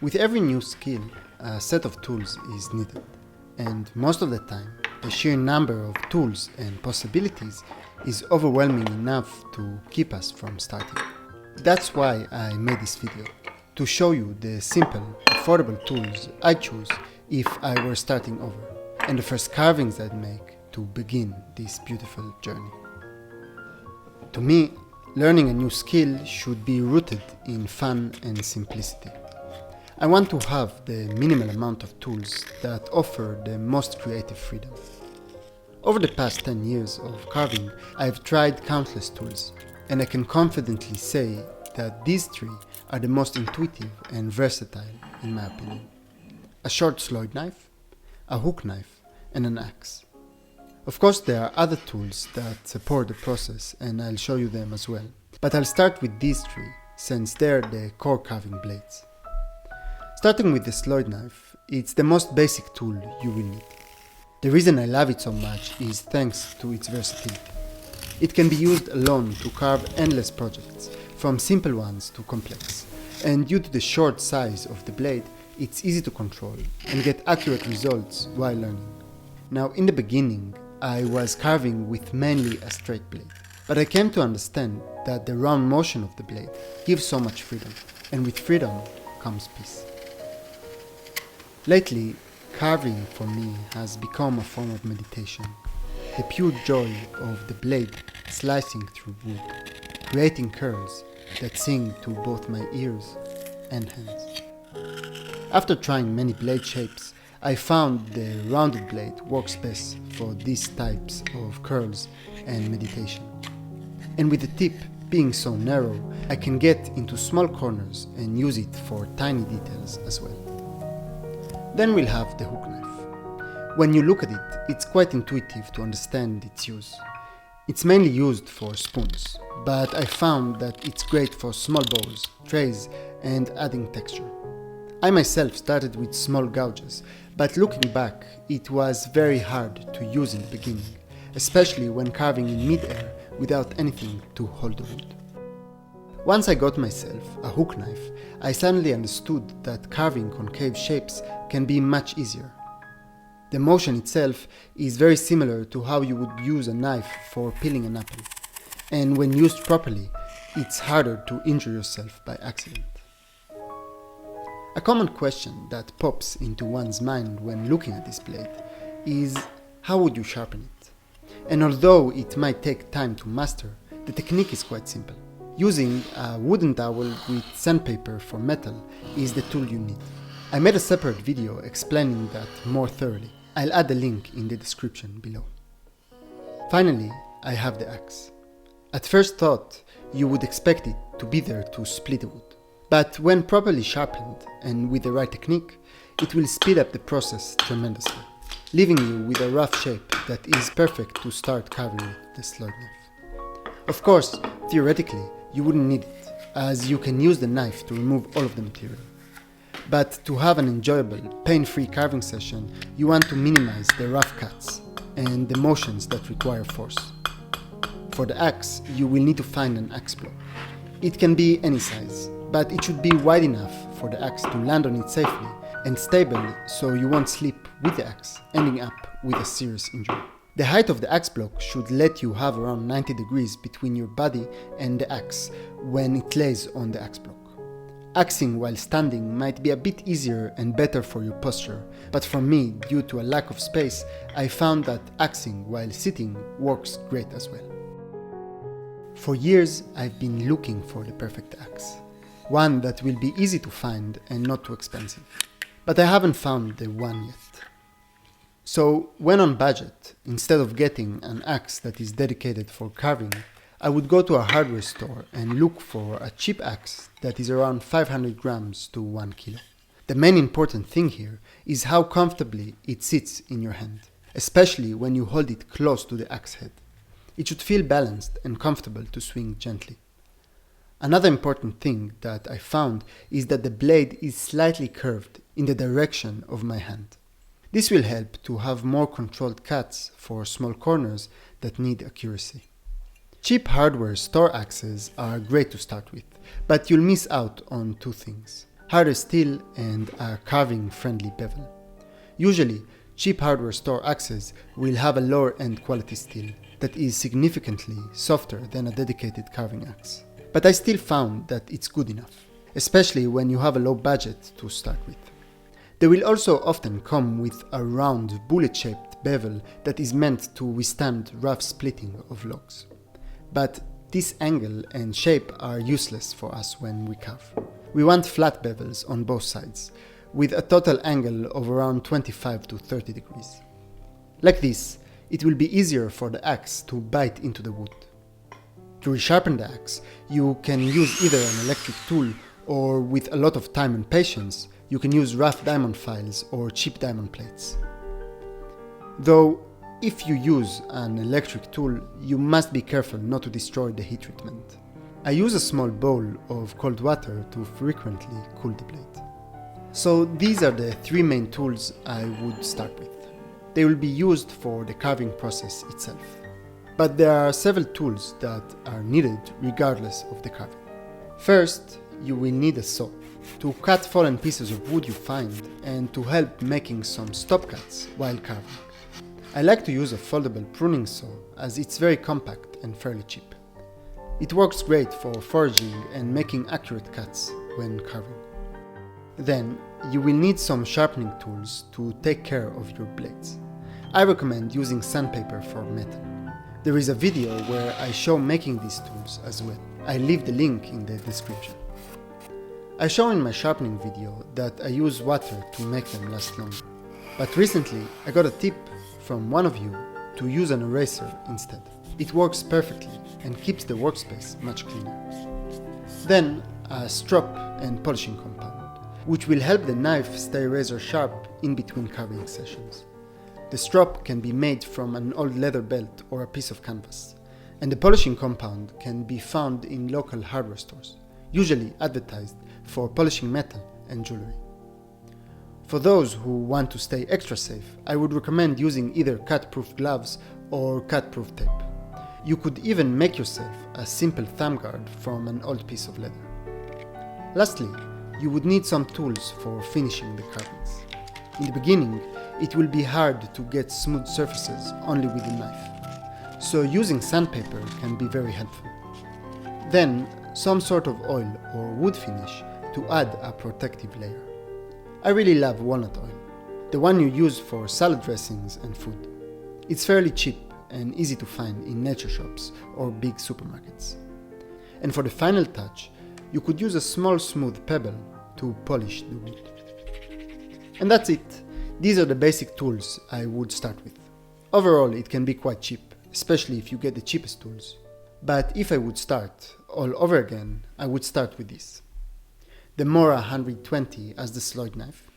With every new skill, a set of tools is needed, and most of the time, the sheer number of tools and possibilities is overwhelming enough to keep us from starting. That's why I made this video, to show you the simple, affordable tools I choose if I were starting over, and the first carvings I'd make to begin this beautiful journey. To me, learning a new skill should be rooted in fun and simplicity. I want to have the minimal amount of tools that offer the most creative freedom. Over the past 10 years of carving, I've tried countless tools, and I can confidently say that these three are the most intuitive and versatile in my opinion. A short sloyd knife, a hook knife, and an axe. Of course, there are other tools that support the process, and I'll show you them as well. But I'll start with these three, since they're the core carving blades. Starting with the sloyd knife, it's the most basic tool you will need. The reason I love it so much is thanks to its versatility. It can be used alone to carve endless projects, from simple ones to complex. And due to the short size of the blade, it's easy to control and get accurate results while learning. Now, in the beginning, I was carving with mainly a straight blade, but I came to understand that the round motion of the blade gives so much freedom, and with freedom comes peace. Lately, carving for me has become a form of meditation. The pure joy of the blade slicing through wood, creating curves that sing to both my ears and hands. After trying many blade shapes, I found the rounded blade works best for these types of curls and meditation. And with the tip being so narrow, I can get into small corners and use it for tiny details as well. Then we'll have the hook knife. When you look at it, it's quite intuitive to understand its use. It's mainly used for spoons, but I found that it's great for small bowls, trays, and adding texture. I myself started with small gouges, but looking back, it was very hard to use in the beginning, especially when carving in mid-air without anything to hold the wood. Once I got myself a hook knife, I suddenly understood that carving concave shapes can be much easier. The motion itself is very similar to how you would use a knife for peeling an apple, and when used properly, it's harder to injure yourself by accident. A common question that pops into one's mind when looking at this blade is, how would you sharpen it? And although it might take time to master, the technique is quite simple. Using a wooden dowel with sandpaper for metal is the tool you need. I made a separate video explaining that more thoroughly. I'll add a link in the description below. Finally, I have the axe. At first thought, you would expect it to be there to split the wood. But when properly sharpened and with the right technique, it will speed up the process tremendously, leaving you with a rough shape that is perfect to start carving with the sloyd knife. Of course, theoretically, you wouldn't need it, as you can use the knife to remove all of the material. But to have an enjoyable, pain-free carving session, you want to minimize the rough cuts and the motions that require force. For the axe, you will need to find an axe block. It can be any size, but it should be wide enough for the axe to land on it safely and stable so you won't slip with the axe, ending up with a serious injury. The height of the axe block should let you have around 90 degrees between your body and the axe when it lays on the axe block. Axing while standing might be a bit easier and better for your posture, but for me, due to a lack of space, I found that axing while sitting works great as well. For years, I've been looking for the perfect axe. One that will be easy to find and not too expensive. But I haven't found the one yet. So, when on budget, instead of getting an axe that is dedicated for carving, I would go to a hardware store and look for a cheap axe that is around 500 grams to 1 kilo. The main important thing here is how comfortably it sits in your hand, especially when you hold it close to the axe head. It should feel balanced and comfortable to swing gently. Another important thing that I found is that the blade is slightly curved in the direction of my hand. This will help to have more controlled cuts for small corners that need accuracy. Cheap hardware store axes are great to start with, but you'll miss out on two things. harder steel, and a carving-friendly bevel. Usually, cheap hardware store axes will have a lower-end quality steel that is significantly softer than a dedicated carving axe. But I still found that it's good enough, especially when you have a low budget to start with. They will also often come with a round, bullet-shaped bevel that is meant to withstand rough splitting of logs. But this angle and shape are useless for us when we carve. We want flat bevels on both sides, with a total angle of around 25 to 30 degrees. Like this, it will be easier for the axe to bite into the wood. To resharpen the axe, you can use either an electric tool, or with a lot of time and patience, you can use rough diamond files or cheap diamond plates. Though, if you use an electric tool, you must be careful not to destroy the heat treatment. I use a small bowl of cold water to frequently cool the blade. So these are the three main tools I would start with. They will be used for the carving process itself. But there are several tools that are needed regardless of the carving. First, you will need a saw to cut fallen pieces of wood you find and to help making some stop cuts while carving. I like to use a foldable pruning saw as it's very compact and fairly cheap. It works great for foraging and making accurate cuts when carving. Then, you will need some sharpening tools to take care of your blades. I recommend using sandpaper for metal. There is a video where I show making these tools as well. I leave the link in the description. I show in my sharpening video that I use water to make them last longer. But recently I got a tip from one of you to use an eraser instead. It works perfectly and keeps the workspace much cleaner. Then a strop and polishing compound, which will help the knife stay razor sharp in between carving sessions. The strop can be made from an old leather belt or a piece of canvas, and the polishing compound can be found in local hardware stores, usually advertised for polishing metal and jewelry. For those who want to stay extra safe, I would recommend using either cut-proof gloves or cut-proof tape. You could even make yourself a simple thumb guard from an old piece of leather. Lastly, you would need some tools for finishing the carvings. In the beginning, it will be hard to get smooth surfaces only with a knife, so using sandpaper can be very helpful. Then, some sort of oil or wood finish to add a protective layer. I really love walnut oil, the one you use for salad dressings and food. It's fairly cheap and easy to find in nature shops or big supermarkets. And for the final touch, you could use a small smooth pebble to polish the wood. And that's it. These are the basic tools I would start with. Overall, it can be quite cheap, especially if you get the cheapest tools. But if I would start all over again, I would start with this. The Mora 120 as the sloyd knife.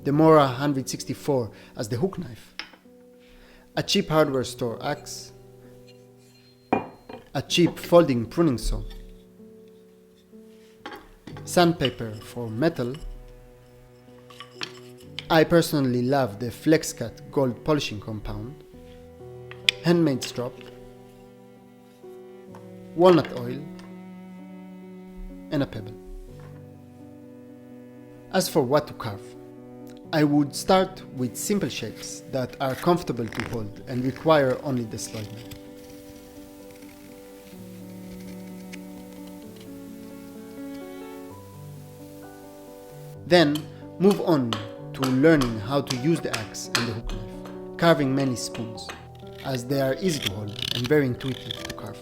The Mora 164 as the hook knife. A cheap hardware store axe. A cheap folding pruning saw. Sandpaper for metal. I personally love the FlexCut gold polishing compound. Handmade strop. Walnut oil. And a pebble. As for what to carve, I would start with simple shapes that are comfortable to hold and require only the sloyd knife. Then move on to learning how to use the axe and the hook knife, carving many spoons, as they are easy to hold and very intuitive to carve.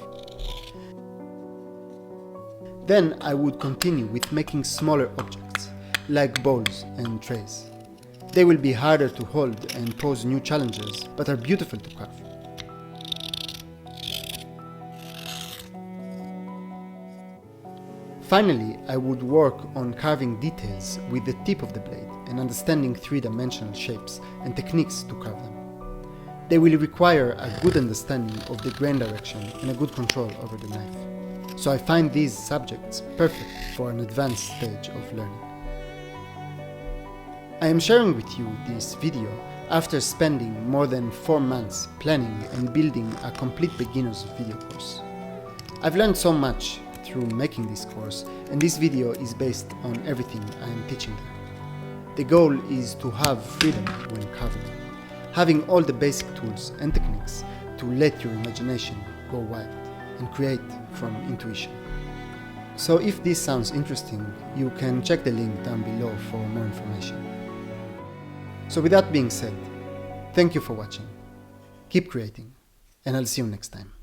Then I would continue with making smaller objects, like bowls and trays. They will be harder to hold and pose new challenges, but are beautiful to carve. Finally, I would work on carving details with the tip of the blade and understanding three-dimensional shapes and techniques to carve them. They will require a good understanding of the grain direction and a good control over the knife. So I find these subjects perfect for an advanced stage of learning. I am sharing with you this video after spending more than 4 months planning and building a complete beginner's video course. I've learned so much through making this course, and this video is based on everything I am teaching them. The goal is to have freedom when carving, having all the basic tools and techniques to let your imagination go wild and create from intuition. So if this sounds interesting, you can check the link down below for more information. So with that being said, thank you for watching, keep creating, and I'll see you next time.